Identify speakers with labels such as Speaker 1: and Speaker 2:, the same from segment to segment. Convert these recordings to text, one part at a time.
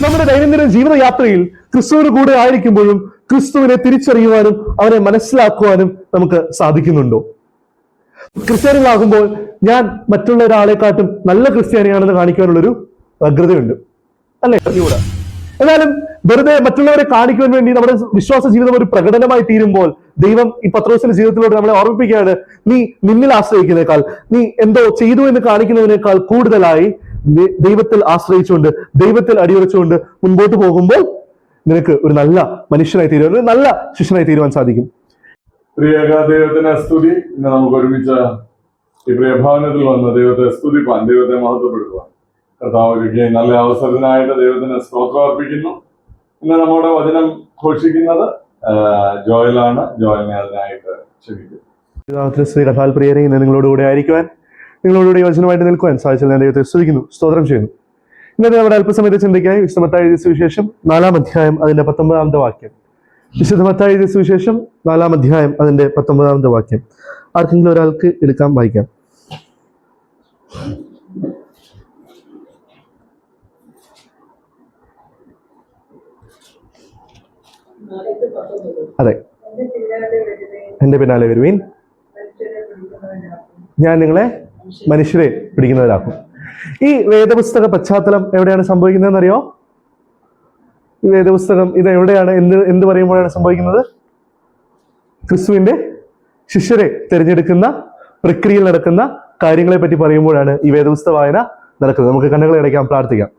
Speaker 1: നമ്മുടെ ദൈനംദിന ജീവിതയാത്രയിൽ ക്രിസ്തുവിന് കൂടെ ആയിരിക്കുമ്പോഴും ക്രിസ്തുവിനെ തിരിച്ചറിയുവാനും അവനെ മനസ്സിലാക്കുവാനും നമുക്ക് സാധിക്കുന്നുണ്ടോ? ക്രിസ്ത്യാനികളാകുമ്പോൾ ഞാൻ മറ്റുള്ള ഒരാളെക്കാട്ടും നല്ല ക്രിസ്ത്യാനിയാണെന്ന് കാണിക്കാനുള്ളൊരു വ്യഗ്രതയുണ്ട്, അല്ലെ? അറിഞ്ഞുകൂടാ. എന്നാലും വെറുതെ മറ്റുള്ളവരെ കാണിക്കുവാൻ വേണ്ടി നമ്മുടെ വിശ്വാസ ജീവിതം ഒരു പ്രകടനമായി തീരുമ്പോൾ ദൈവം ഈ പത്രോസിന്റെ ജീവിതത്തിലൂടെ നമ്മളെ ഓർമ്മിപ്പിക്കുകയാണ്, നീ നിന്നിൽ ആശ്രയിക്കുന്നതിനേക്കാൾ, നീ എന്തോ ചെയ്തു എന്ന് കാണിക്കുന്നതിനേക്കാൾ കൂടുതലായി ദൈവത്തിൽ ആശ്രയിച്ചുകൊണ്ട്, ദൈവത്തിൽ അടിയുറച്ചുകൊണ്ട് മുൻപോട്ട് പോകുമ്പോൾ നിനക്ക് ഒരു നല്ല മനുഷ്യനായി തീരുവാൻ, ഒരു നല്ല ശിഷ്യനായി തീരുവാൻ സാധിക്കും.
Speaker 2: പ്രിയ ദൈവത്തിന് സ്തുതി. ഇന്ന് നമുക്ക് ഒരുമിച്ച് ഈ പ്രിയ ഭവനത്തിൽ വന്ന് ദൈവത്തെ സ്തുതിപ്പാൻ, ദൈവത്തെ മഹത്വപ്പെടുത്തുവാൻ കർത്താവ് നല്ല അവസരത്തിനായിട്ട് ദൈവത്തിന് സ്തോത്രം അർപ്പിക്കുന്നു. ഇന്ന് നമ്മുടെ വചനം ഘോഷിക്കുന്നത് ജോയലാണ്. ജോയലിനെ അതിനായിട്ട് ക്ഷണിക്കുന്നു.
Speaker 1: ശ്രീ കഥാൽപ്രിയരെ, ഇന്ന് നിങ്ങളോടുകൂടെ ആയിരിക്കുവാൻ, നിങ്ങളോടുകൂടി വചനമായിട്ട് നിൽക്കുവാൻ സാധിച്ചത് ഞാൻ ദൈവത്തെ സ്തുതിക്കുന്നു, സ്തോത്രം ചെയ്യുന്നു. ഇന്നത്തെ നമ്മുടെ അല്പസമയത്തെ ചിന്തയ്ക്കായി വിശുദ്ധ മത്തായി എഴുതിയ സുവിശേഷം 4-ാം അധ്യായം അതിന്റെ 19-ാമത്തെ വാക്യം. വിശുദ്ധ മത്തായി എഴുതിയ സുവിശേഷം 4-ാം അധ്യായം അതിന്റെ 19-ാമത്തെ വാക്യം ആർക്കെങ്കിലും ഒരാൾക്ക് എടുക്കാം, വായിക്കാം. അതെ. എന്റെ പിന്നാലെ വരുവീൻ, ഞാൻ നിങ്ങളെ മനുഷ്യരെ പിടിക്കുന്നവരാക്കും. ഈ വേദപുസ്തക പശ്ചാത്തലം എവിടെയാണ് സംഭവിക്കുന്നതെന്ന് അറിയോ? ഈ വേദപുസ്തകം ഇത് എവിടെയാണ്, എന്ത് പറയുമ്പോഴാണ് സംഭവിക്കുന്നത്? ക്രിസ്തുവിന്റെ ശിഷ്യരെ തിരഞ്ഞെടുക്കുന്ന പ്രക്രിയയിൽ നടക്കുന്ന കാര്യങ്ങളെ പറ്റി പറയുമ്പോഴാണ് ഈ വേദപുസ്തക വായന നടക്കുന്നത്. നമുക്ക് കണ്ണുകളെ അടയ്ക്കാം, പ്രാർത്ഥിക്കാം.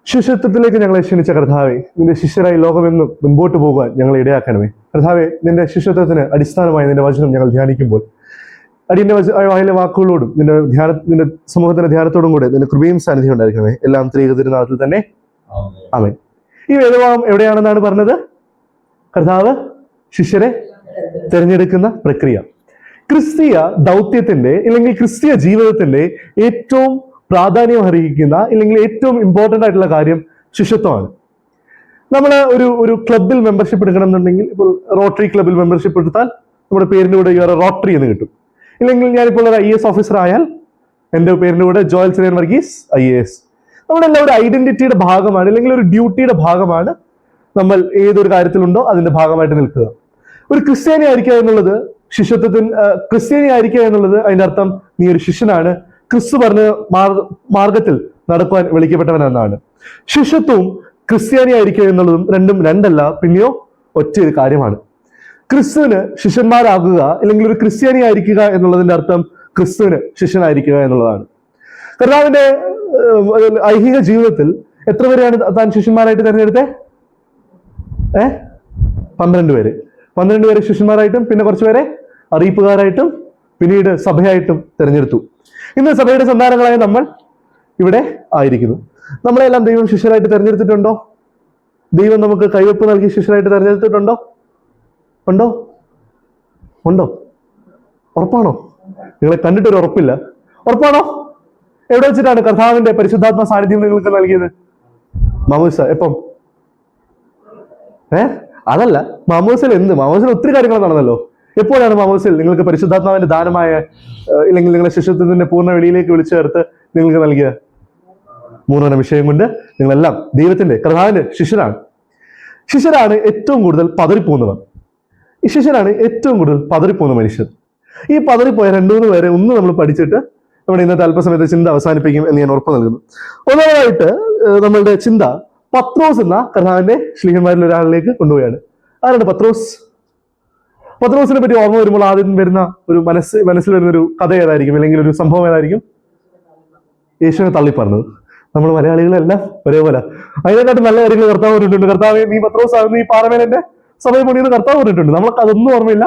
Speaker 1: ശിഷ്യത്വത്തിലേക്ക് ഞങ്ങളെ ക്ഷണിച്ച കർത്താവേ, നിന്റെ ശിഷ്യരായി ലോകമെന്നും മുൻപോട്ട് പോകുവാൻ ഞങ്ങളെ ഇടയാക്കണമേ. കർത്താവേ, നിന്റെ ശിഷ്യത്വത്തിന് അടിസ്ഥാനമായി നിന്റെ വചനം ഞങ്ങൾ ധ്യാനിക്കുമ്പോൾ അടിയന്റെ വായിലെ വാക്കുകളോടും നിന്റെ സമൂഹത്തിന്റെ ധ്യാനത്തോടും കൂടെ നിന്റെ കൃപയും സാന്നിധ്യം ഉണ്ടായിരിക്കണമേ. എല്ലാം ത്രിയേകതിരുനാമത്തിൽ തന്നെ ആമേൻ. ഈ വേദഭാഗം എവിടെയാണെന്നാണ് പറഞ്ഞത്? കർത്താവ് ശിഷ്യരെ തിരഞ്ഞെടുക്കുന്ന പ്രക്രിയ. ക്രിസ്തീയ ദൗത്യത്തിന്റെ അല്ലെങ്കിൽ ക്രിസ്തീയ ജീവിതത്തിന്റെ ഏറ്റവും പ്രാധാന്യം അർഹിക്കുന്ന അല്ലെങ്കിൽ ഏറ്റവും ഇമ്പോർട്ടൻ്റ് ആയിട്ടുള്ള കാര്യം ശിഷ്യത്വമാണ്. നമ്മൾ ഒരു ക്ലബിൽ മെമ്പർഷിപ്പ് എടുക്കണം എന്നുണ്ടെങ്കിൽ, ഇപ്പോൾ റോട്ടറി ക്ലബിൽ മെമ്പർഷിപ്പ് എടുത്താൽ നമ്മുടെ പേരിന്റെ കൂടെ റോട്ടറി എന്ന് കിട്ടും. ഇല്ലെങ്കിൽ ഞാനിപ്പോൾ ഒരു IAS ഓഫീസർ ആയാൽ എൻ്റെ പേരിന്റെ കൂടെ ജോയൽ ചെറിയൻ വർഗീസ് IAS. നമ്മുടെ എല്ലാം ഒരു ഐഡന്റിറ്റിയുടെ ഭാഗമാണ്, അല്ലെങ്കിൽ ഒരു ഡ്യൂട്ടിയുടെ ഭാഗമാണ്. നമ്മൾ ഏതൊരു കാര്യത്തിലുണ്ടോ അതിന്റെ ഭാഗമായിട്ട് നിൽക്കുക. ഒരു ക്രിസ്ത്യാനി ആയിരിക്കുക എന്നുള്ളത് ക്രിസ്ത്യാനി ആയിരിക്കുക എന്നുള്ളത് അതിന്റെ അർത്ഥം നീ ഒരു ശിഷ്യനാണ്, ക്രിസ്തു പറഞ്ഞ മാർഗത്തിൽ നടക്കുവാൻ വിളിക്കപ്പെട്ടവനെന്നാണ്. ശിഷ്യത്വവും ക്രിസ്ത്യാനി ആയിരിക്കുക എന്നുള്ളതും രണ്ടല്ല, പിന്നെയോ ഒറ്റയൊരു കാര്യമാണ്. ക്രിസ്തുവിന് ശിഷ്യന്മാരാകുക അല്ലെങ്കിൽ ഒരു ക്രിസ്ത്യാനി ആയിരിക്കുക എന്നുള്ളതിന്റെ അർത്ഥം ക്രിസ്തുവിന് ശിഷ്യനായിരിക്കുക എന്നുള്ളതാണ്. കർത്താവിന്റെ ഐഹിക ജീവിതത്തിൽ എത്ര പേരെയാണ് താൻ ശിഷ്യന്മാരായിട്ട് തിരഞ്ഞെടുത്തേ? 12 പേര്. 12 പേരെ ശിഷ്യന്മാരായിട്ടും പിന്നെ കുറച്ചുപേരെ അറിയിപ്പുകാരായിട്ടും പിന്നീട് സഭയായിട്ടും തിരഞ്ഞെടുത്തു. ഇന്ന് സഭയുടെ സന്താനങ്ങളായ നമ്മൾ ഇവിടെ ആയിരിക്കുന്നു. നമ്മളെല്ലാം ദൈവം ശിഷ്യരായിട്ട് തിരഞ്ഞെടുത്തിട്ടുണ്ടോ? ദൈവം നമുക്ക് കൈവപ്പ് നൽകി ശിഷ്യരായിട്ട് തിരഞ്ഞെടുത്തിട്ടുണ്ടോ? ഉണ്ടോ? ഉറപ്പാണോ? നിങ്ങളെ കണ്ടിട്ടൊരു ഉറപ്പില്ല. ഉറപ്പാണോ? എവിടെ വെച്ചിട്ടാണ് കർത്താവിന്റെ പരിശുദ്ധാത്മ സാന്നിധ്യം നിങ്ങൾക്ക് നൽകിയത്? മാമോദിസ. എപ്പം? അതല്ല, മാമോദിസയിൽ മാമോദിസയിൽ ഒത്തിരി കാര്യങ്ങൾ നടന്നല്ലോ. എപ്പോഴാണ് മാമോദിസയിൽ നിങ്ങൾക്ക് പരിശുദ്ധാത്മാവിന്റെ ദാനമായ ഇല്ലെങ്കിൽ നിങ്ങളെ ശിഷ്യത്വത്തിന്റെ പൂർണ്ണ വെളിയിലേക്ക് വിളിച്ചു ചേർത്ത് നിങ്ങൾക്ക് നൽകിയ 3 വിഷയം കൊണ്ട് നിങ്ങളെല്ലാം ദൈവത്തിന്റെ കർത്താവിന്റെ ശിഷ്യരാണ് ഏറ്റവും കൂടുതൽ പതറിപ്പോകുന്നവർ. ഈ ശിഷ്യരാണ് ഏറ്റവും കൂടുതൽ പതറിപ്പോകുന്ന മനുഷ്യർ. ഈ പതറിപ്പോയ 2-3 പേരെ നമ്മൾ പഠിച്ചിട്ട് നമ്മുടെ ഇന്നത്തെ അല്പസമയത്തെ ചിന്ത അവസാനിപ്പിക്കും എന്ന് ഞാൻ ഉറപ്പ് നൽകുന്നു. ഒന്നാമതായിട്ട് നമ്മളുടെ ചിന്ത പത്രോസ് എന്ന കർത്താവിന്റെ ശ്ലീഹന്മാരിൽ ഒരാളിലേക്ക് കൊണ്ടുപോയാണ്. ആരാണ് പത്രോസ്? പത്രോസിനെ പറ്റി ഓർമ്മ വരുമ്പോൾ ആദ്യം വരുന്ന ഒരു മനസ്സിൽ വരുന്ന ഒരു കഥ ഏതായിരിക്കും, അല്ലെങ്കിൽ ഒരു സംഭവം ഏതായിരിക്കും? യേശുവിനെ തള്ളിപ്പറഞ്ഞത്. നമ്മൾ മലയാളികളെല്ലാം ഒരേപോലെ. അതിനെക്കാട്ടും നല്ല കാര്യങ്ങൾ കർത്താവ് പറഞ്ഞിട്ടുണ്ട്. കർത്താവ്, നീ പത്രോസ് ആകുന്ന ഈ പാറമേൽ എന്റെ സഭയെ പണിയെന്ന് കർത്താവ് പറഞ്ഞിട്ടുണ്ട്. നമ്മൾക്ക് അതൊന്നും ഓർമ്മയില്ല,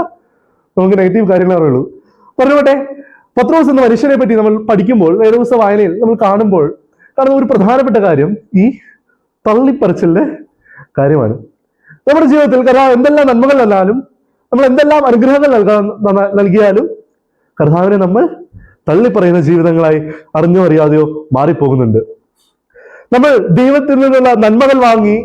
Speaker 1: നമുക്ക് നെഗറ്റീവ് കാര്യങ്ങൾ അറിയുള്ളൂ. പറഞ്ഞോട്ടെ, പത്രോസ് എന്ന മനുഷ്യനെ പറ്റി നമ്മൾ പഠിക്കുമ്പോൾ, വേദപുസ്തക വായനയിൽ നമ്മൾ കാണുമ്പോൾ കാണുന്ന ഒരു പ്രധാനപ്പെട്ട കാര്യം ഈ തള്ളിപ്പറച്ചിലിന്റെ കാര്യമാണ്. നമ്മുടെ ജീവിതത്തിൽ കർത്താവ് എന്തെല്ലാം നന്മകൾ തന്നാലും, നമ്മൾ എന്തെല്ലാം അനുഗ്രഹങ്ങൾ നൽകിയാലും കർത്താവിനെ നമ്മൾ തള്ളിപ്പറയുന്ന ജീവിതങ്ങളായി അറിഞ്ഞോ അറിയാതെയോ മാറിപ്പോകുന്നുണ്ട്. നമ്മൾ ദൈവത്തിൽ നിന്നുള്ള നന്മകൾ വാങ്ങി,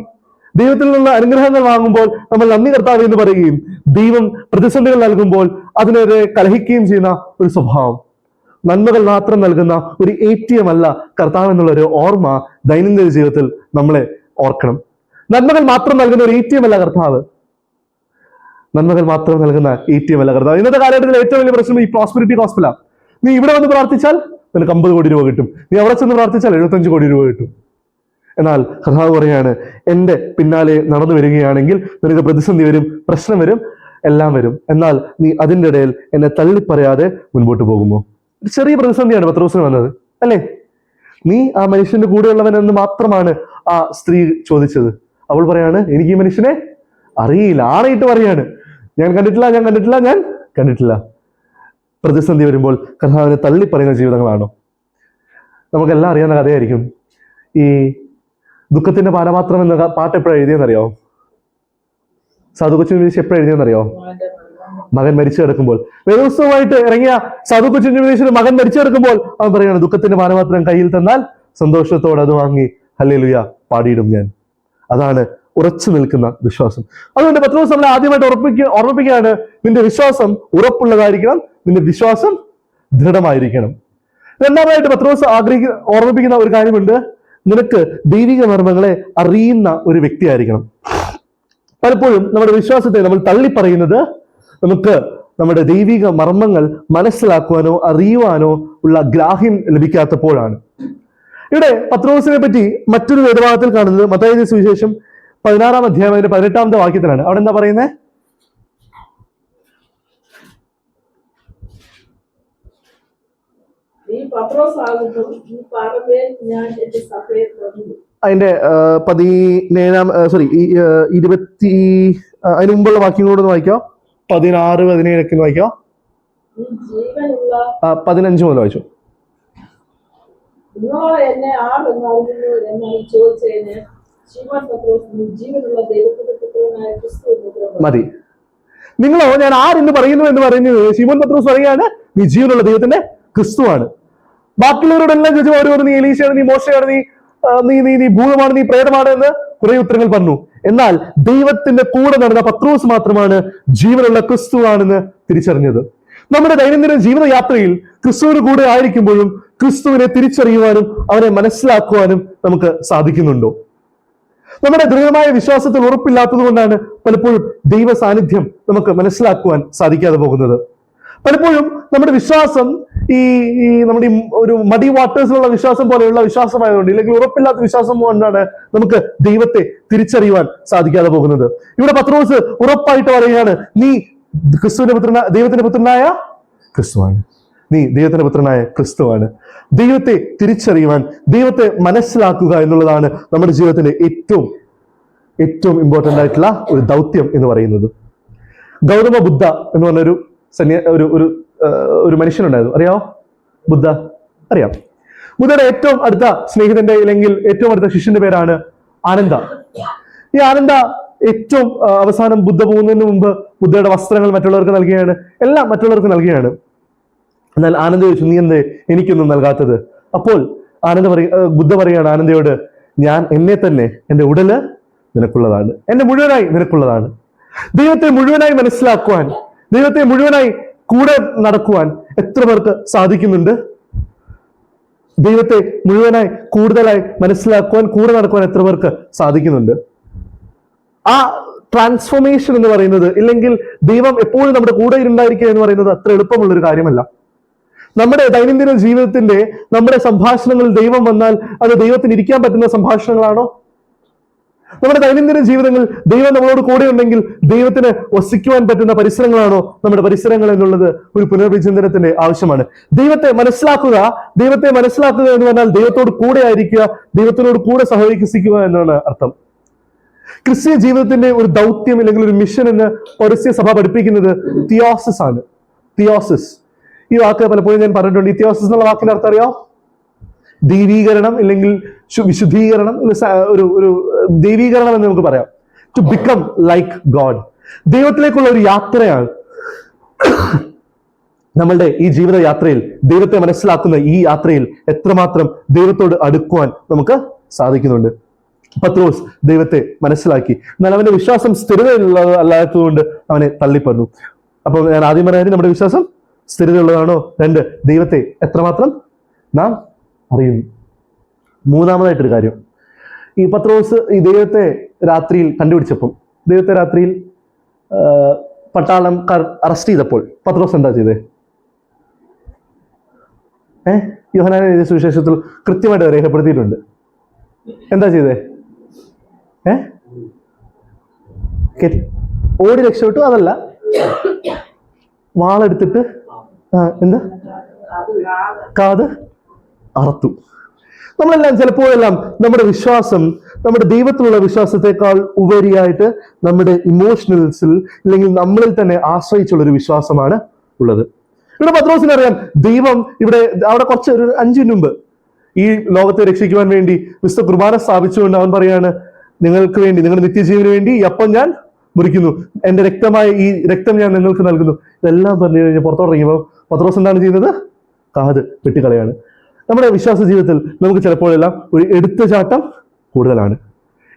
Speaker 1: ദൈവത്തിൽ നിന്നുള്ള അനുഗ്രഹങ്ങൾ വാങ്ങുമ്പോൾ നമ്മൾ നന്ദി കർത്താവ് എന്ന് പറയുകയും, ദൈവം പ്രതിസന്ധികൾ നൽകുമ്പോൾ അതിനെതിരെ കലഹിക്കുകയും ചെയ്യുന്ന ഒരു സ്വഭാവം. നന്മകൾ മാത്രം നൽകുന്ന ഒരു ATM അല്ല കർത്താവ് എന്നുള്ള ഒരു ഓർമ്മ ദൈനംദിന ജീവിതത്തിൽ നമ്മളെ ഓർക്കണം. നന്മകൾ മാത്രം നൽകുന്ന ഒരു ATM അല്ല കർത്താവ്. നന്മകൾ മാത്രം നൽകുന്ന ATM അല്ല കർത്താവ്. ഇന്നത്തെ കാലഘട്ടത്തിൽ ഏറ്റവും വലിയ പ്രശ്നം ഈ പ്രോസ്പെരിറ്റി ഗോസ്പെലാണ്. നീ ഇവിടെ വന്ന് പ്രാർത്ഥിച്ചാൽ നിനക്ക് 50 കോടി രൂപ കിട്ടും, നീ അവിടെ ചെന്ന് പ്രാർത്ഥിച്ചാൽ 75 കോടി രൂപ കിട്ടും. എന്നാൽ കർത്താവ് പറയാണ്, എൻ്റെ പിന്നാലെ നടന്നു വരികയാണെങ്കിൽ നിനക്ക് പ്രതിസന്ധി വരും, പ്രശ്നം വരും, എല്ലാം വരും. എന്നാൽ നീ അതിൻ്റെ ഇടയിൽ എന്നെ തള്ളിപ്പറയാതെ മുൻപോട്ട് പോകുമോ? ഒരു ചെറിയ പ്രതിസന്ധിയാണ് പത്രോസിന് വന്നത് അല്ലേ? നീ ആ മനുഷ്യന്റെ കൂടെയുള്ളവൻ എന്ന് മാത്രമാണ് ആ സ്ത്രീ ചോദിച്ചത്. അവൾ പറയാണ്, എനിക്ക് ഈ മനുഷ്യനെ അറിയില്ല. ആണയിട്ട് പറയാണ്, ഞാൻ കണ്ടിട്ടില്ല. പ്രതിസന്ധി വരുമ്പോൾ കർത്താവിനെ തള്ളിപ്പറയുന്ന ജീവിതങ്ങളാണോ? നമുക്കെല്ലാം അറിയാവുന്ന കഥയായിരിക്കും. ഈ ദുഃഖത്തിന്റെ പാനപാത്രം എന്ന പാട്ട് എപ്പോഴാണ് എഴുതിയെന്നറിയോ? സാധു കൊച്ചു എപ്പോഴാണ് എഴുതിയെന്നറിയോ? മകൻ മരിച്ചു കിടക്കുമ്പോൾ. വേദപുസ്തകമായിട്ട് ഇറങ്ങിയ സാധു കൊച്ചു മകൻ മരിച്ചു കിടക്കുമ്പോൾ അവൻ പറയാണ്, ദുഃഖത്തിന്റെ പാനപാത്രം കയ്യിൽ തന്നാൽ സന്തോഷത്തോടെ അത് വാങ്ങി ഹല്ലേലൂയ പാടിയിടും ഞാൻ. അതാണ് ഉറച്ചു നിൽക്കുന്ന വിശ്വാസം. അതുകൊണ്ട് പത്രോസ് നമ്മളെ ആദ്യമായിട്ട് ഓർമ്മിപ്പിക്കുകയാണ്, നിന്റെ വിശ്വാസം ഉറപ്പുള്ളതായിരിക്കണം, നിന്റെ വിശ്വാസം ദൃഢമായിരിക്കണം. രണ്ടാമതായിട്ട് പത്രോസ് ഓർമ്മിപ്പിക്കുന്ന ഒരു കാര്യമുണ്ട്, നിനക്ക് ദൈവിക മർമ്മങ്ങളെ അറിയുന്ന ഒരു വ്യക്തിയായിരിക്കണം. പലപ്പോഴും നമ്മുടെ വിശ്വാസത്തെ നമ്മൾ തള്ളിപ്പറയുന്നത് നമുക്ക് നമ്മുടെ ദൈവിക മർമ്മങ്ങൾ മനസ്സിലാക്കുവാനോ അറിയുവാനോ ഉള്ള ഗ്രാഹ്യം ലഭിക്കാത്തപ്പോഴാണ്. ഇവിടെ പത്രോസിനെ പറ്റി മറ്റൊരു വേദഭാഗത്തിൽ കാണുന്നത് മത്തായിയുടെ സുവിശേഷം 16-ാം അധ്യായം 18-ാമത്തെ വാക്യത്തിലാണ്. അവിടെ എന്താ പറയുന്നത്? അതിന്റെ 17-ാം അതിന് മുമ്പുള്ള വാക്യങ്ങളോട് വായിക്കാം. 16, 17 വായിക്കാം. 15 മുതൽ വായിച്ചു. മതി. നിങ്ങളോ ഞാൻ ആരെന്ന് പറയുന്നു എന്ന് പറയുന്നത് ശിമോൻ പത്രോസ് പറയുകയാണ്, നീ ജീവനുള്ള ദൈവത്തിന്റെ ക്രിസ്തുവാണ്. ബാക്കിയുള്ളവരോടെല്ലാം ചോദിച്ചു, ഓരോന്ന് നീ എലീശയാണ്, നീ മോശയാണ്, നീ ഭൂതമാണ്, നീ പ്രേതമാണ് എന്ന് കുറെ ഉത്തരങ്ങൾ പറഞ്ഞു. എന്നാൽ ദൈവത്തിന്റെ കൂടെ നടന്ന പത്രോസ് മാത്രമാണ് ജീവനുള്ള ക്രിസ്തുവാണെന്ന് തിരിച്ചറിഞ്ഞത്. നമ്മുടെ ദൈനംദിന ജീവിതയാത്രയിൽ ക്രിസ്തുവിന് കൂടെ ആയിരിക്കുമ്പോഴും ക്രിസ്തുവിനെ തിരിച്ചറിയുവാനും അവനെ മനസ്സിലാക്കുവാനും നമുക്ക് സാധിക്കുന്നുണ്ടോ? നമ്മുടെ ദൃഢമായ വിശ്വാസത്തിൽ ഉറപ്പില്ലാത്തത് കൊണ്ടാണ് പലപ്പോഴും ദൈവ സാന്നിധ്യം നമുക്ക് മനസ്സിലാക്കുവാൻ സാധിക്കാതെ പോകുന്നത്. പലപ്പോഴും നമ്മുടെ വിശ്വാസം ഈ നമ്മുടെ ഒരു മടി വാട്ടേഴ്സിലുള്ള വിശ്വാസം പോലെയുള്ള വിശ്വാസമായതുകൊണ്ട്, ഇല്ലെങ്കിൽ ഉറപ്പില്ലാത്ത വിശ്വാസം കൊണ്ടാണ് നമുക്ക് ദൈവത്തെ തിരിച്ചറിയുവാൻ സാധിക്കാതെ പോകുന്നത്. ഇവിടെ പത്രോസ് ഉറപ്പായിട്ട് പറയുകയാണ്, നീ ദൈവത്തിന്റെ പുത്രനായ ക്രിസ്തുവാണ്. നീ ദൈവത്തിന്റെ പുത്രനായ ക്രിസ്തുവാണ്. ദൈവത്തെ തിരിച്ചറിയുവാൻ, ദൈവത്തെ മനസ്സിലാക്കുക എന്നുള്ളതാണ് നമ്മുടെ ജീവിതത്തിന്റെ ഏറ്റവും ഇമ്പോർട്ടൻ്റ് ആയിട്ടുള്ള ഒരു ദൗത്യം എന്ന് പറയുന്നത്. ഗൗതമ ബുദ്ധ എന്ന് പറഞ്ഞൊരു ഒരു മനുഷ്യനുണ്ടായിരുന്നു. അറിയാമോ? ബുദ്ധ അറിയാം. ബുദ്ധയുടെ ഏറ്റവും അടുത്ത സ്നേഹിതന്റെ അല്ലെങ്കിൽ ഏറ്റവും അടുത്ത ശിഷ്യന്റെ പേരാണ് ആനന്ദ. ഈ ആനന്ദ ഏറ്റവും അവസാനം ബുദ്ധ പോകുന്നതിന് മുമ്പ് ബുദ്ധയുടെ വസ്ത്രങ്ങൾ മറ്റുള്ളവർക്ക് നൽകുകയാണ്, എല്ലാം മറ്റുള്ളവർക്ക് നൽകുകയാണ്. എന്നാൽ ആനന്ദ ചോദിച്ചു, നീ എന്തേ എനിക്കൊന്നും നൽകാത്തത്? അപ്പോൾ ബുദ്ധ പറയുകയാണ് ആനന്ദയോട്, ഞാൻ എന്നെ തന്നെ, എൻ്റെ ഉടല് നിനക്കുള്ളതാണ്, എന്നെ മുഴുവനായി നിനക്കുള്ളതാണ്. ദൈവത്തെ മുഴുവനായി മനസ്സിലാക്കുവാൻ, ദൈവത്തെ മുഴുവനായി കൂടെ നടക്കുവാൻ എത്ര പേർക്ക് സാധിക്കുന്നുണ്ട്? ദൈവത്തെ മുഴുവനായി കൂടുതലായി മനസ്സിലാക്കുവാൻ, കൂടെ നടക്കുവാൻ എത്ര പേർക്ക് സാധിക്കുന്നുണ്ട്? ആ ട്രാൻസ്ഫോർമേഷൻ എന്ന് പറയുന്നത്, ഇല്ലെങ്കിൽ ദൈവം എപ്പോഴും നമ്മുടെ കൂടെ ഉണ്ടായിരിക്കുക എന്ന് പറയുന്നത് അത്ര എളുപ്പമുള്ളൊരു കാര്യമല്ല. നമ്മുടെ ദൈനംദിന ജീവിതത്തിന്റെ നമ്മുടെ സംഭാഷണങ്ങളിൽ ദൈവം വന്നാൽ അത് ദൈവത്തിന് ഇരിക്കാൻ പറ്റുന്ന സംഭാഷണങ്ങളാണോ? നമ്മുടെ ദൈനംദിന ജീവിതങ്ങൾ ദൈവം നമ്മളോട് കൂടെ ഉണ്ടെങ്കിൽ ദൈവത്തിന് വസിക്കുവാൻ പറ്റുന്ന പരിസരങ്ങളാണോ നമ്മുടെ പരിസരങ്ങൾ എന്നുള്ളത് ഒരു പുനർവിചിന്തനത്തിന്റെ ആവശ്യമാണ്. ദൈവത്തെ മനസ്സിലാക്കുക എന്ന് പറഞ്ഞാൽ ദൈവത്തോട് കൂടെ ആയിരിക്കുക, ദൈവത്തിനോട് കൂടെ സഹവസിക്കുക എന്നാണ് അർത്ഥം. ക്രിസ്ത്യൻ ജീവിതത്തിന്റെ ഒരു ദൗത്യം അല്ലെങ്കിൽ ഒരു മിഷൻ എന്ന് പൗരസ്ത്യ സഭ പഠിപ്പിക്കുന്നത് തിയോസിസ് ആണ്. തിയോസിസ്, ഈ വാക്ക് പലപ്പോഴും ഞാൻ പറഞ്ഞിട്ടുണ്ട്. ഈ തിയോസിസ് എന്നുള്ള വാക്കിന്റെ അർത്ഥം അറിയോ? ദൈവീകരണം, അല്ലെങ്കിൽ വിശുദ്ധീകരണം, ഒരു ദൈവീകരണം എന്ന് നമുക്ക് പറയാം. ടു ബിക്കം ലൈക്ക് ഗോഡ്, ദൈവത്തിലേക്കുള്ള ഒരു യാത്രയാണ്. നമ്മളുടെ ഈ ജീവിത യാത്രയിൽ, ദൈവത്തെ മനസ്സിലാക്കുന്ന ഈ യാത്രയിൽ എത്രമാത്രം ദൈവത്തോട് അടുക്കുവാൻ നമുക്ക് സാധിക്കുന്നുണ്ട്. പത്രോസ് ദൈവത്തെ മനസ്സിലാക്കി, എന്നാൽ അവന്റെ വിശ്വാസം സ്ഥിരതയുള്ളതല്ലാത്തതുകൊണ്ട് അവനെ തള്ളിപ്പറഞ്ഞു. അപ്പൊ ഞാൻ ആദ്യം പറയാൻ, നമ്മുടെ വിശ്വാസം സ്ഥിരതയുള്ളതാണോ? 2, ദൈവത്തെ എത്രമാത്രം നാം അറിയുന്നു. മൂന്നാമതായിട്ടൊരു കാര്യം, ഈ പത്രോസ് ഈ ദൈവത്തെ രാത്രിയിൽ കണ്ടുപിടിച്ചപ്പം, ദൈവത്തെ രാത്രിയിൽ പട്ടാളംകാർ അറസ്റ്റ് ചെയ്തപ്പോൾ പത്രോസ് എന്താ ചെയ്തേ? യോഹന്നാൻ എഴുതിയ സുവിശേഷത്തിൽ കൃത്യമായിട്ട് രേഖപ്പെടുത്തിയിട്ടുണ്ട്. എന്താ ചെയ്തേ? ഓടി രക്ഷപ്പെട്ടു? അതല്ല, വാളെടുത്തിട്ട് എന്താ കാത് അറുത്തു. നമ്മളെല്ലാം ചിലപ്പോഴെല്ലാം നമ്മുടെ വിശ്വാസം നമ്മുടെ ദൈവത്തിലുള്ള വിശ്വാസത്തെക്കാൾ ഉപരിയായിട്ട് നമ്മുടെ ഇമോഷണൽസിൽ അല്ലെങ്കിൽ നമ്മളിൽ തന്നെ ആശ്രയിച്ചുള്ളൊരു വിശ്വാസമാണ് ഉള്ളത്. ഇവിടെ പത്രോസിന് അറിയാം, ദൈവം അവിടെ കുറച്ച് ഒരു 5 മിനിറ്റ് മുമ്പ് ഈ ലോകത്തെ രക്ഷിക്കുവാൻ വേണ്ടി വിശുദ്ധ കുർബാന സ്ഥാപിച്ചുകൊണ്ട് അവൻ പറയാണ്, നിങ്ങൾക്ക് വേണ്ടി, നിങ്ങളുടെ നിത്യജീവന് വേണ്ടി ഈ അപ്പം ഞാൻ മുറിക്കുന്നു, എന്റെ രക്തമായ ഈ രക്തം ഞാൻ നിങ്ങൾക്ക് നൽകുന്നു. ഇതെല്ലാം പറഞ്ഞു കഴിഞ്ഞാൽ പുറത്തോട്ടിറങ്ങിയപ്പോൾ പത്രോസ് എന്താണ് ചെയ്യുന്നത്? കാത് വെട്ടിക്കളയാണ്. നമ്മുടെ വിശ്വാസ ജീവിതത്തിൽ നമുക്ക് ചിലപ്പോഴെല്ലാം ഒരു എടുത്തുചാട്ടം കൂടുതലാണ്.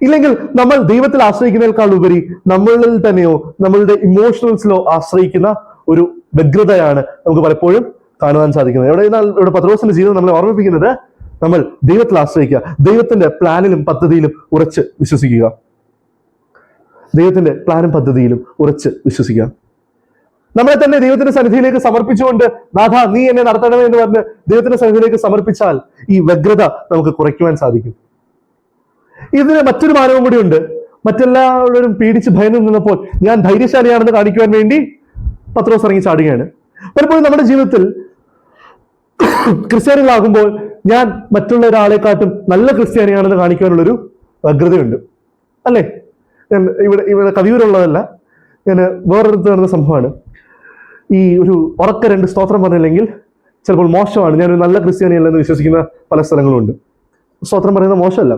Speaker 1: ഇല്ലെങ്കിൽ നമ്മൾ ദൈവത്തിൽ ആശ്രയിക്കുന്നതിനേക്കാൾ ഉപരി നമ്മളിൽ തന്നെയോ നമ്മളുടെ ഇമോഷണൽസിലോ ആശ്രയിക്കുന്ന ഒരു വ്യഗ്രതയാണ് നമുക്ക് പലപ്പോഴും കാണുവാൻ സാധിക്കുന്നത്. ഇവിടെ പത്രോസിന്റെ ജീവിതം നമ്മളെ ഓർമ്മിപ്പിക്കുന്നത്, നമ്മൾ ദൈവത്തിൽ ആശ്രയിക്കുക, ദൈവത്തിന്റെ പ്ലാനിലും പദ്ധതിയിലും ഉറച്ച് വിശ്വസിക്കുക. ദൈവത്തിന്റെ പ്ലാനും പദ്ധതിയിലും ഉറച്ച് വിശ്വസിക്കുക. നമ്മളെ തന്നെ ദൈവത്തിന്റെ സന്നിധിയിലേക്ക് സമർപ്പിച്ചുകൊണ്ട്, നാഥ നീ എന്നെ നടത്തണമേ എന്ന് പറഞ്ഞ് ദൈവത്തിന്റെ സന്നിധിയിലേക്ക് സമർപ്പിച്ചാൽ ഈ വ്യഗ്രത നമുക്ക് കുറയ്ക്കുവാൻ സാധിക്കും. ഇതിന് മറ്റൊരു മാനവും കൂടി ഉണ്ട്. മറ്റെല്ലാവരും പേടിച്ച് ഭയന്ന് നിന്നപ്പോൾ ഞാൻ ധൈര്യശാലിയാണെന്ന് കാണിക്കുവാൻ വേണ്ടി പത്രോസ് ഇറങ്ങി ചാടുകയാണ്. പലപ്പോഴും നമ്മുടെ ജീവിതത്തിൽ ക്രിസ്ത്യാനികളാകുമ്പോൾ ഞാൻ മറ്റുള്ള ഒരാളെക്കാട്ടും നല്ല ക്രിസ്ത്യാനിയാണെന്ന് കാണിക്കുവാനുള്ളൊരു വ്യഗ്രതയുണ്ട്, അല്ലേ? ഞാൻ ഇവിടെ കവിയൂരുള്ളതല്ല, ഞാൻ വേറൊരിടത്ത് നടന്ന സംഭവമാണ്. ഈ ഒരു ഉറക്ക 2 സ്തോത്രം പറഞ്ഞില്ലെങ്കിൽ ചിലപ്പോൾ മോശമാണ്, ഞാനൊരു നല്ല ക്രിസ്ത്യാനിയല്ലെന്ന് വിശ്വസിക്കുന്ന പല സ്ഥലങ്ങളുണ്ട്. സ്തോത്രം പറയുന്നത് മോശമല്ല,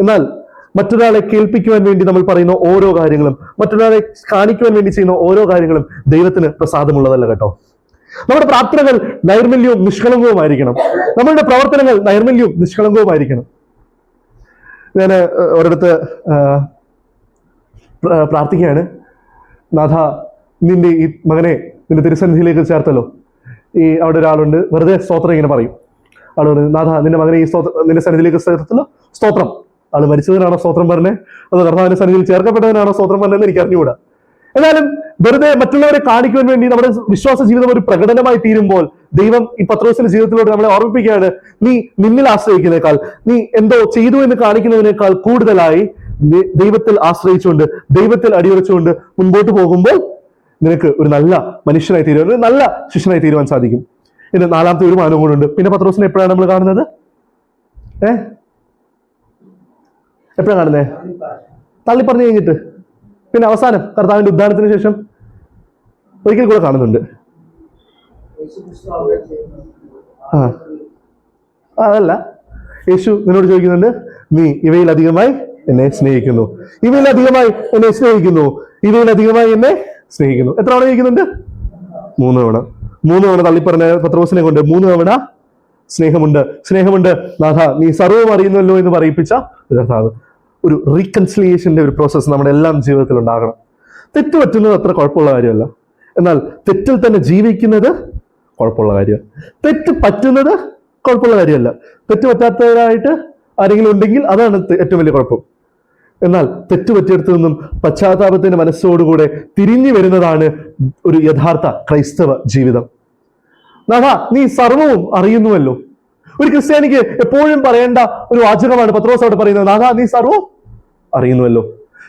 Speaker 1: എന്നാൽ മറ്റൊരാളെ കേൾപ്പിക്കുവാൻ വേണ്ടി നമ്മൾ പറയുന്ന ഓരോ കാര്യങ്ങളും, മറ്റൊരാളെ കാണിക്കുവാൻ വേണ്ടി ചെയ്യുന്ന ഓരോ കാര്യങ്ങളും ദൈവത്തിന് പ്രസാദമുള്ളതല്ല കേട്ടോ. നമ്മുടെ പ്രാർത്ഥനകൾ നൈർമല്യവും നിഷ്കളങ്കവുമായിരിക്കണം. നമ്മളുടെ പ്രവർത്തനങ്ങൾ നൈർമല്യവും നിഷ്കളങ്കവുമായിരിക്കണം. ഞാൻ ഒരിടത്ത് പ്രാർത്ഥിക്കുകയാണ്, നാഥ നിന്റെ ഈ മകനെ നിന്റെ തിരുസന്നിധിയിലേക്ക് ചേർത്തല്ലോ. അവിടെ ഒരാളുണ്ട്, വെറുതെ സ്തോത്രം ഇങ്ങനെ പറയും. ആള് പറഞ്ഞു, നാഥ നിന്റെ മകനെ ഈ നിന്റെ സന്നിധിയിലേക്ക് ചേർത്തല്ലോ, സ്തോത്രം. ആള് മരിച്ചതിനാണോ സ്തോത്രം പറഞ്ഞേ, അത് കർത്താവിന്റെ സന്നിധിയിൽ ചേർക്കപ്പെട്ടതിനാണോ സ്തോത്രം പറഞ്ഞതെന്ന് എനിക്ക് അറിഞ്ഞുകൂടാ. എന്നാലും വെറുതെ മറ്റുള്ളവരെ കാണിക്കുവാൻ വേണ്ടി നമ്മുടെ വിശ്വാസ ജീവിതം ഒരു പ്രകടനമായി തീരുമ്പോൾ ദൈവം ഈ പത്രോസിന്റെ ജീവിതത്തിലൂടെ നമ്മളെ ഓർമ്മിപ്പിക്കുകയാണ്, നീ നിന്നിൽ ആശ്രയിക്കുന്നതിനേക്കാൾ, നീ എന്തോ ചെയ്തു എന്ന് കാണിക്കുന്നതിനേക്കാൾ കൂടുതലായി ദൈവത്തിൽ ആശ്രയിച്ചുകൊണ്ട്, ദൈവത്തിൽ അടിയുറച്ചുകൊണ്ട് മുൻപോട്ട് പോകുമ്പോൾ നിനക്ക് ഒരു നല്ല മനുഷ്യനായി തീരുവാൻ, ഒരു നല്ല ശിഷ്യനായി തീരുവാൻ സാധിക്കും. ഇതിന് 4ാമത്തെ ഒരു മാനവും കൂടെ ഉണ്ട്. പിന്നെ പത്രോസിനെ എപ്പോഴാണ് നമ്മൾ കാണുന്നത്? എപ്പോഴാണ് കാണുന്നത്? തള്ളി പറഞ്ഞു കഴിഞ്ഞിട്ട്. പിന്നെ അവസാനം കർത്താവിന്റെ ഉദ്ധാനത്തിന് ശേഷം ഒരിക്കൽ കൂടെ കാണുന്നുണ്ട്. അതല്ല, യേശു നിന്നോട് ചോദിക്കുന്നുണ്ട്, നീ ഇവയിലധികമായി എന്നെ സ്നേഹിക്കുന്നു, ഇവയിലധികമായി എന്നെ സ്നേഹിക്കുന്നു, ഇവയിലധികമായി എന്നെ സ്നേഹിക്കുന്നു. എത്ര തവണ ചോദിക്കുന്നുണ്ട്? 3 തവണ. 3 തവണ തള്ളിപ്പറഞ്ഞ പത്രോസിനെ കൊണ്ട് 3 തവണ സ്നേഹമുണ്ട് നാഥ നീ സർവ്വം അറിയുന്നല്ലോ എന്ന് പറയിപ്പിച്ച കർത്താവ്. ഒരു റീകൺസിലിയേഷന്റെ ഒരു പ്രോസസ്സ് നമ്മുടെ എല്ലാം ജീവിതത്തിൽ ഉണ്ടാകണം. തെറ്റ് പറ്റുന്നത് അത്ര കുഴപ്പമുള്ള കാര്യമല്ല, എന്നാൽ തെറ്റിൽ തന്നെ ജീവിക്കുന്നത് കുഴപ്പമുള്ള കാര്യമാണ്. തെറ്റ് പറ്റുന്നത് കുഴപ്പമുള്ള കാര്യമല്ല, തെറ്റ് പറ്റാത്തവരായിട്ട് ആരെങ്കിലും ഉണ്ടെങ്കിൽ അതാണ് ഏറ്റവും വലിയ കുഴപ്പം. എന്നാൽ തെറ്റ് പറ്റിയെടുത്തു നിന്നും പശ്ചാത്താപത്തിന്റെ മനസ്സോടുകൂടെ തിരിഞ്ഞു വരുന്നതാണ് ഒരു യഥാർത്ഥ ക്രൈസ്തവ ജീവിതം. നാഥ നീ സർവവും അറിയുന്നുവല്ലോ. ഒരു ക്രിസ്ത്യാനിക്ക് എപ്പോഴും പറയേണ്ട ഒരു വാചകമാണ് പത്രോസ് അവിടെ പറയുന്നത്, നാഥ നീ സർവവും അറിയുന്നുവല്ലോ.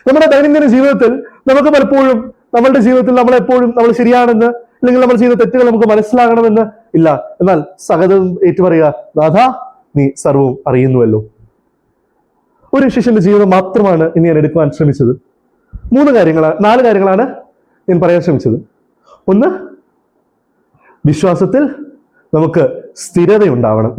Speaker 1: നമ്മുടെ ദൈനംദിന ജീവിതത്തിൽ നമുക്ക് പലപ്പോഴും നമ്മളുടെ ജീവിതത്തിൽ നമ്മൾ ശരിയാണെന്ന്, അല്ലെങ്കിൽ നമ്മൾ ചെയ്യുന്ന തെറ്റുകൾ നമുക്ക് മനസ്സിലാകണമെന്ന് ഇല്ല. എന്നാൽ സകലവും ഏറ്റുപറയുക, നാഥ നീ സർവവും അറിയുന്നുവല്ലോ. ഒരു ശിഷ്യന്റെ ജീവിതം മാത്രമാണ് ഇനി ഞാൻ എടുക്കുവാൻ ശ്രമിച്ചത്. 4 കാര്യങ്ങളാണ് ഞാൻ പറയാൻ ശ്രമിച്ചത്. ഒന്ന്, വിശ്വാസത്തിൽ നമുക്ക് സ്ഥിരതയുണ്ടാവണം.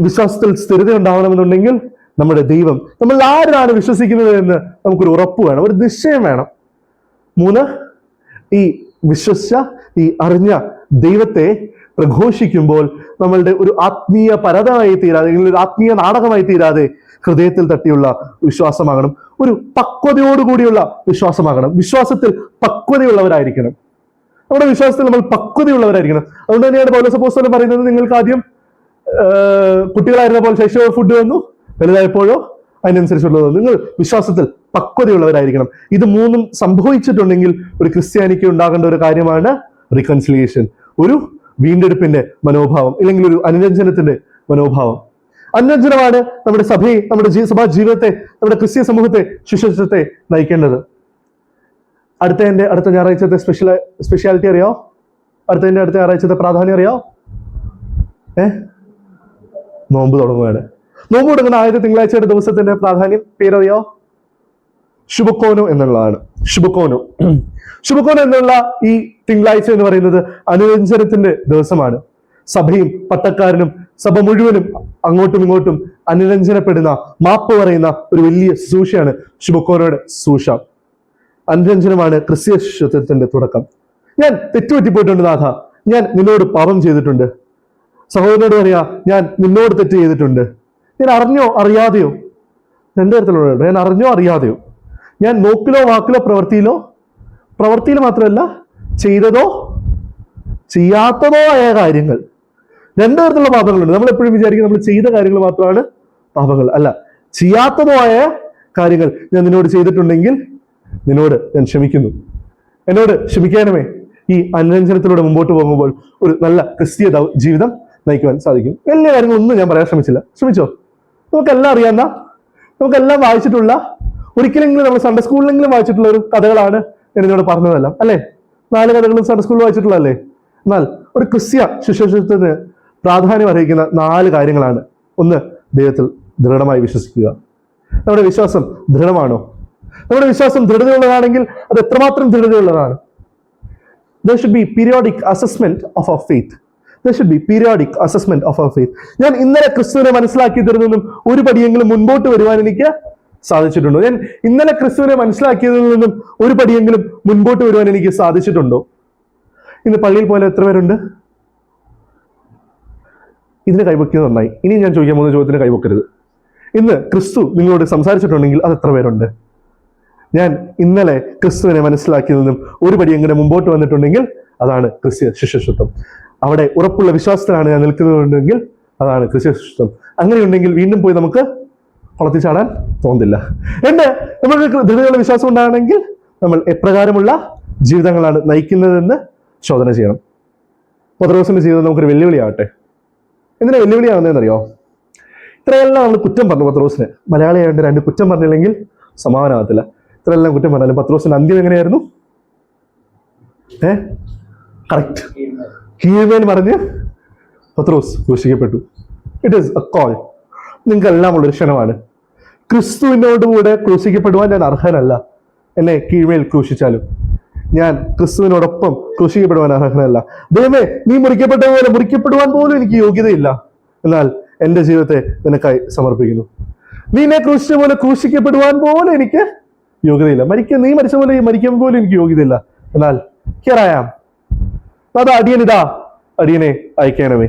Speaker 1: വിശ്വാസത്തിൽ സ്ഥിരത ഉണ്ടാവണമെന്നുണ്ടെങ്കിൽ നമ്മുടെ ദൈവം, നമ്മൾ ആരാണ് വിശ്വസിക്കുന്നത് എന്ന് നമുക്കൊരു ഉറപ്പ് വേണം, ഒരു നിശ്ചയം വേണം. 3, ഈ അറിഞ്ഞ ദൈവത്തെ പ്രഘോഷിക്കുമ്പോൾ നമ്മളുടെ ഒരു ആത്മീയ പരതമായി തീരാതെ, അല്ലെങ്കിൽ ഒരു ആത്മീയ നാടകമായി തീരാതെ ഹൃദയത്തിൽ തട്ടിയുള്ള വിശ്വാസമാകണം. ഒരു പക്വതയോടുകൂടിയുള്ള വിശ്വാസമാകണം. വിശ്വാസത്തിൽ പക്വതയുള്ളവരായിരിക്കണം. നമ്മുടെ വിശ്വാസത്തിൽ നമ്മൾ പക്വതയുള്ളവരായിരിക്കണം. അതുകൊണ്ട് തന്നെയാണ് പൗലോസ് അപ്പോസ്തലൻ പറയുന്നത്, നിങ്ങൾക്ക് ആദ്യം കുട്ടികളായിരുന്നപ്പോൾ ശൈശവ ഫുഡ് വന്നു, വലുതായപ്പോഴോ അതിനനുസരിച്ചുള്ളത് വന്നു. നിങ്ങൾ വിശ്വാസത്തിൽ പക്വതയുള്ളവരായിരിക്കണം. ഇത് മൂന്നും സംഭവിച്ചിട്ടുണ്ടെങ്കിൽ ഒരു ക്രിസ്ത്യാനിക്ക് ഉണ്ടാകേണ്ട ഒരു കാര്യമാണ് റിക്കൺസിലിയേഷൻ, ഒരു വീണ്ടെടുപ്പിന്റെ മനോഭാവം, ഇല്ലെങ്കിൽ ഒരു അനുരഞ്ജനത്തിന്റെ മനോഭാവം. അനുരഞ്ജനമാണ് നമ്മുടെ സഭയെ, നമ്മുടെ സഭാ ജീവിതത്തെ, നമ്മുടെ ക്രിസ്തീയ സമൂഹത്തെ, ശുശ്രൂഷത്തെ നയിക്കേണ്ടത്. അടുത്ത ഞായറാഴ്ചത്തെ സ്പെഷ്യാലിറ്റി അറിയോ? അടുത്ത ഞായറാഴ്ചത്തെ പ്രാധാന്യം അറിയോ? നോമ്പ് തുടങ്ങുകയാണ്. നോമ്പ് തുടങ്ങുന്ന ആദ്യത്തെ തിങ്കളാഴ്ചയുടെ ദിവസത്തിന്റെ പ്രാധാന്യം പേരറിയോ? ശുഭക്കോനോ എന്നുള്ളതാണ്. ശുഭക്കോനോ എന്നുള്ള ഈ തിങ്കളാഴ്ച എന്ന് പറയുന്നത് അനുരഞ്ജനത്തിന്റെ ദിവസമാണ്. സഭയും പട്ടക്കാരനും സഭ മുഴുവനും അങ്ങോട്ടും ഇങ്ങോട്ടും അനുരഞ്ജനപ്പെടുന്ന, മാപ്പ് പറയുന്ന ഒരു വലിയ ശുശ്രൂഷയാണ് ശുഭക്കോനോയുടെ ശുശ്രൂഷ. അനുരഞ്ജനമാണ് ക്രിസ്തീയ ശുശ്രൂഷത്തിന്റെ തുടക്കം. ഞാൻ തെറ്റുപറ്റിപ്പോയിട്ടുണ്ട് നാഥ, ഞാൻ നിന്നോട് പാപം ചെയ്തിട്ടുണ്ട്. സഹോദരനോട് പറയാ, ഞാൻ നിന്നോട് തെറ്റ് ചെയ്തിട്ടുണ്ട്. ഞാൻ അറിഞ്ഞോ അറിയാതെയോ, രണ്ടു തരത്തിലുള്ള, ഞാൻ അറിഞ്ഞോ അറിയാതെയോ, ഞാൻ നോക്കിലോ വാക്കിലോ പ്രവൃത്തിയിലോ മാത്രമല്ല, ചെയ്തതോ ചെയ്യാത്തതോ ആയ കാര്യങ്ങൾ, രണ്ടു തരത്തിലുള്ള പാപങ്ങളുണ്ട്. നമ്മൾ എപ്പോഴും വിചാരിക്കും നമ്മൾ ചെയ്ത കാര്യങ്ങൾ മാത്രമാണ് പാപങ്ങൾ. അല്ല, ചെയ്യാത്തതോ ആയ കാര്യങ്ങൾ ഞാൻ നിന്നോട് ചെയ്തിട്ടുണ്ടെങ്കിൽ നിന്നോട് ഞാൻ ക്ഷമിക്കുന്നു. എന്നോട് ക്ഷമിക്കാനുമേ ഈ അനുരഞ്ജനത്തിലൂടെ മുമ്പോട്ട് പോകുമ്പോൾ ഒരു നല്ല ക്രിസ്തീയ ജീവിതം നയിക്കുവാൻ സാധിക്കും. വലിയ കാര്യങ്ങളൊന്നും ഞാൻ പറയാൻ ശ്രമിച്ചോ? നമുക്കെല്ലാം അറിയാവുന്ന, നമുക്കെല്ലാം വായിച്ചിട്ടുള്ള, ഒരിക്കലെങ്കിലും നമ്മൾ സൺഡേ സ്കൂളിലെങ്കിലും വായിച്ചിട്ടുള്ള ഒരു കഥകളാണ് എന്നോട് പറഞ്ഞതെല്ലാം, അല്ലേ? 4 കഥകളും സൺഡേ സ്കൂളിൽ വായിച്ചിട്ടുള്ളതല്ലേ? എന്നാൽ ഒരു ക്രിസ്തീയ ശുശ്രൂഷത്തിന് പ്രാധാന്യം അർഹിക്കുന്ന 4 കാര്യങ്ങളാണ്. ഒന്ന്, ദൈവത്തിൽ ദൃഢമായി വിശ്വസിക്കുക. നമ്മുടെ വിശ്വാസം ദൃഢമാണോ? നമ്മുടെ വിശ്വാസം ദൃഢതയുള്ളതാണെങ്കിൽ അത് എത്രമാത്രം ദൃഢതയുള്ളതാണ്? There should be periodic assessment of our faith. ഞാൻ ഇന്നലെ ക്രിസ്തുവിനെ മനസ്സിലാക്കിയതിൽ നിന്നും ഒരു പടിയെങ്കിലും മുൻപോട്ട് വരുവാൻ എനിക്ക് സാധിച്ചിട്ടുണ്ടോ? ഞാൻ ഇന്നലെ ക്രിസ്തുവിനെ മനസ്സിലാക്കിയതിൽ നിന്നും ഒരു പടിയെങ്കിലും മുൻപോട്ട് വരുവാൻ എനിക്ക് സാധിച്ചിട്ടുണ്ടോ? ഇന്ന് പള്ളിയിൽ പോലെ എത്ര പേരുണ്ട്? ഇതിന് കൈവയ്ക്കുന്നത് നന്നായി. ഇനി ഞാൻ ചോദിക്കാൻ പോകുന്ന ചോദ്യത്തിന് കൈവക്കരുത്. ഇന്ന് ക്രിസ്തു നിങ്ങളോട് സംസാരിച്ചിട്ടുണ്ടെങ്കിൽ അത് എത്ര പേരുണ്ട്? ഞാൻ ഇന്നലെ ക്രിസ്തുവിനെ മനസ്സിലാക്കിയതെന്നും ഒരു പടിയെങ്കിലും മുമ്പോട്ട് വന്നിട്ടുണ്ടെങ്കിൽ അതാണ് ക്രിസ്തീയ ശിഷ്യത്വം. അവിടെ ഉറപ്പുള്ള വിശ്വാസത്തിലാണ് ഞാൻ നിൽക്കുന്നുണ്ടെങ്കിൽ അതാണ് ക്രിസ്തീയ ശിഷ്യത്വം. അങ്ങനെയുണ്ടെങ്കിൽ വീണ്ടും പോയി നമുക്ക് കുളത്തിൽ ചാടാൻ തോന്നില്ല. നമുക്ക് ദൃഢതയുള്ള വിശ്വാസം ഉണ്ടാകണമെങ്കിൽ നമ്മൾ എപ്രകാരമുള്ള ജീവിതങ്ങളാണ് നയിക്കുന്നതെന്ന് ചോദന ചെയ്യണം. പത്രോസിന്റെ ജീവിതം നമുക്കൊരു വെല്ലുവിളിയാവട്ടെ. എന്തിനാ വെല്ലുവിളിയാവുന്നതെന്നറിയോ? ഇത്രയെല്ലാം നമ്മൾ കുറ്റം പറഞ്ഞു പത്രോസിന്. മലയാളിയായിട്ട് 2 കുറ്റം പറഞ്ഞില്ലെങ്കിൽ സമാധാനമാകത്തില്ല. ഇത്രയെല്ലാം കുറ്റം പറഞ്ഞാലും പത്രോസിന്റെ അന്ത്യം എങ്ങനെയായിരുന്നു? കറക്റ്റ്, കീഴ്മേൽ പറഞ്ഞ് പത്രോസ് ക്രൂശിക്കപ്പെട്ടു. It is a call. നിങ്ങൾക്കെല്ലാം ഉള്ളൊരു ക്ഷണമാണ്. ക്രിസ്തുവിനോടുകൂടെ ക്രൂശിക്കപ്പെടുവാൻ ഞാൻ അർഹനല്ല. എന്നെ കീഴ്മേൽ ക്രൂശിച്ചാലും ഞാൻ ക്രിസ്തുവിനോടൊപ്പം ക്രൂശിക്കപ്പെടുവാൻ അർഹനല്ല. ദൈവമേ, നീ മുറിക്കപ്പെട്ടതുപോലെ മുറിക്കപ്പെടുവാൻ പോലും എനിക്ക് യോഗ്യതയില്ല. എന്നാൽ എൻ്റെ ജീവിതത്തെ നിനക്കായി സമർപ്പിക്കുന്നു. നീ എന്നെ ക്രൂശിച്ച പോലെ ക്രൂശിക്കപ്പെടുവാൻ പോലും എനിക്ക് യോഗ്യതയില്ല. നീ മരിച്ച പോലെ മരിക്കാൻ പോലും എനിക്ക് യോഗ്യതയില്ല. എന്നാൽ ഹിയർ ഐ ആം. അതാ അടിയനിതാ, അടിയനെ അയക്കണമേ.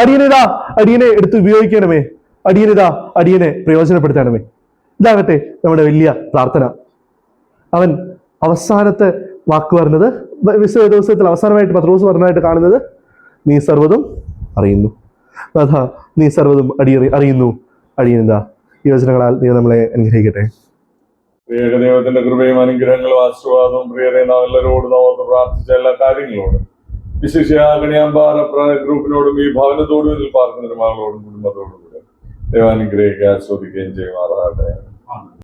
Speaker 1: അടിയനിതാ, അടിയനെ എടുത്ത് ഉപയോഗിക്കണമേ. അടിയനിതാ, അടിയനെ പ്രയോജനപ്പെടുത്തണമേ. ഇതാകട്ടെ നമ്മുടെ വലിയ പ്രാർത്ഥന. അവൻ അവസാനത്തെ വാക്ക് പറഞ്ഞത്, ദിവസത്തിൽ അവസാനമായിട്ട് പത്രോസ് പറഞ്ഞതായിട്ട് കാണുന്നത്, നീ സർവ്വതും അറിയുന്നു. അതാ, നീ സർവ്വതും അറിയുന്നു, അടിയനിതാ. ഈ വചനങ്ങളാൽ നീ നമ്മളെ അനുഗ്രഹിക്കട്ടെ.
Speaker 2: ദൈവത്തിന്റെ കൃപയും അനുഗ്രഹങ്ങളും ആശീർവാദവും പ്രിയരെ നാം എല്ലാവരോടും ഓർത്ത് പ്രാർത്ഥിച്ച എല്ലാ കാര്യങ്ങളോടും, വിശേഷ കണിയാമ്പാറ ഗ്രൂപ്പിനോടും ഈ ഭവനത്തോടും ഇതിൽ പാർക്കുന്നവരോടും കുടുംബത്തോടും കൂടെ ദൈവാനുഗ്രഹിക്കുക, ആസ്വദിക്കുകയും ചെയ്യുമാറാകട്ടെ.